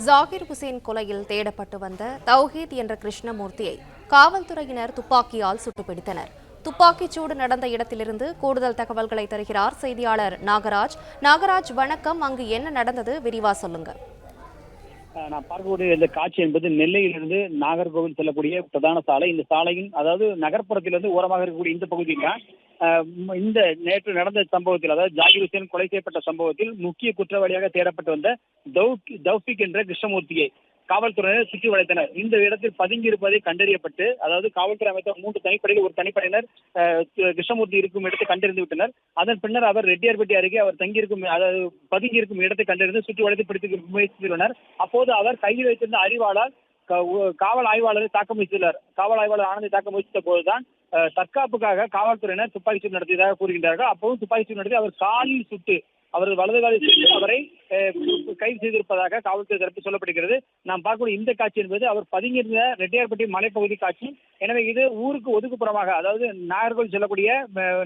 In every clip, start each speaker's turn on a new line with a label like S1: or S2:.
S1: Zakir Hussein கொலையில் தேடப்பட்டு வந்த தௌஹீத் என்ற கிருஷ்ணமூர்த்தியை காவல்துறையினர் துப்பாக்கியால் சுட்டுப்பிடித்தனர். துப்பாக்கிச்சூடு நடந்த இடத்திலிருந்து கூடுதல் தகவல்களை தருகிறார் செய்தியாளர் நாகராஜ். நாகராஜ், வணக்கம். அங்கு என்ன நடந்தது, விரிவா சொல்லுங்க.
S2: நான் பார்க்கக்கூடிய இந்த காட்சி என்பது நெல்லையிலிருந்து நாகர்கோவில் செல்லக்கூடிய பிரதான சாலை. இந்த சாலையின் அதாவது நகர்ப்புறத்திலிருந்து ஓரமாக இருக்கக்கூடிய இந்த பகுதியில் தான் இந்த நேற்று நடந்த சம்பவத்தில், அதாவது ஜாகிர் ஹுசேன் கொலை செய்யப்பட்ட சம்பவத்தில் முக்கிய குற்றவாளியாக தேடப்பட்டு வந்த தௌஃபிக் என்ற கிருஷ்ணமூர்த்தியை காவல்துறையினர் சுற்றி வளைத்தனர். இந்த இடத்தில் பதுங்கி இருப்பதை கண்டறியப்பட்டு, அதாவது காவல்துறை அமைத்த 3 தனிப்படையில் ஒரு தனிப்படையினர் கிருஷ்ணமூர்த்தி இருக்கும் இடத்தை கண்டறிந்து விட்டனர். அதன் பின்னர் அவர் ரெட்டியார்பட்டி அருகே அவர் தங்கியிருக்கும், அதாவது பதுங்கி இருக்கும் இடத்தை கண்டறிந்து சுற்றி வளைத்து பிடித்து முயற்சித்துள்ளனர். அப்போது அவர் கையில் வைத்திருந்த அறிவாளால் காவல் ஆய்வாளரை தாக்க முயற்சித்துள்ளார். காவல் ஆய்வாளர் ஆனந்தை தாக்க முயற்சித்த போதுதான் தற்காப்புக்காக காவல்துறையினர் துப்பாக்கிச்சூடு நடத்தியதாக கூறுகின்றார்கள். அப்போதும் துப்பாக்கிச்சூடு நடத்தி அவர் காலில் சுட்டு, அவரது வலது காலில் சுட்டு அவரை கைது செய்திருப்பதாக காவல்துறை தரப்பு சொல்லப்படுகிறது. நாம் பார்க்கக்கூடிய இந்த காட்சி என்பது அவர் பதுங்கியிருந்த ரெட்டியார்பட்டி மலைப்பகுதி காட்சி. எனவே இது ஊருக்கு ஒதுக்குப்புறமாக, அதாவது நாகர்கோவில் செல்லக்கூடிய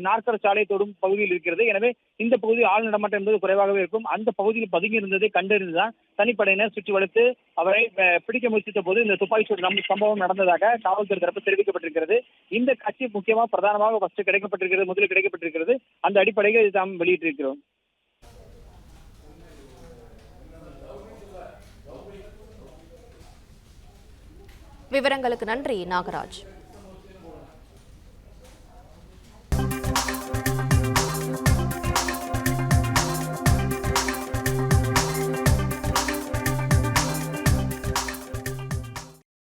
S2: நாற்கர சாலை தொடும் பகுதியில் இருக்கிறது. எனவே இந்த பகுதியில் ஆள் நடமாட்டம் என்பது குறைவாகவே இருக்கும். அந்த பகுதியில் பதுங்கி இருந்ததை கண்டறிந்துதான் தனிப்படையினர் சுற்றி வளைத்து அவரை பிடிக்க முயற்சித்த போது இந்த துப்பாக்கிச்சூடு சம்பவம் நடந்ததாக காவல்துறை தரப்பு தெரிவிக்கப்பட்டிருக்கிறது. இந்த காட்சி முக்கியமாக பிரதானமாக முதலில் கிடைக்கப்பட்டிருக்கிறது. அந்த அடிப்படையில் தாம் வெளியிட்டிருக்கிறோம்.
S1: விவரங்களுக்கு நன்றி, நாகராஜ்.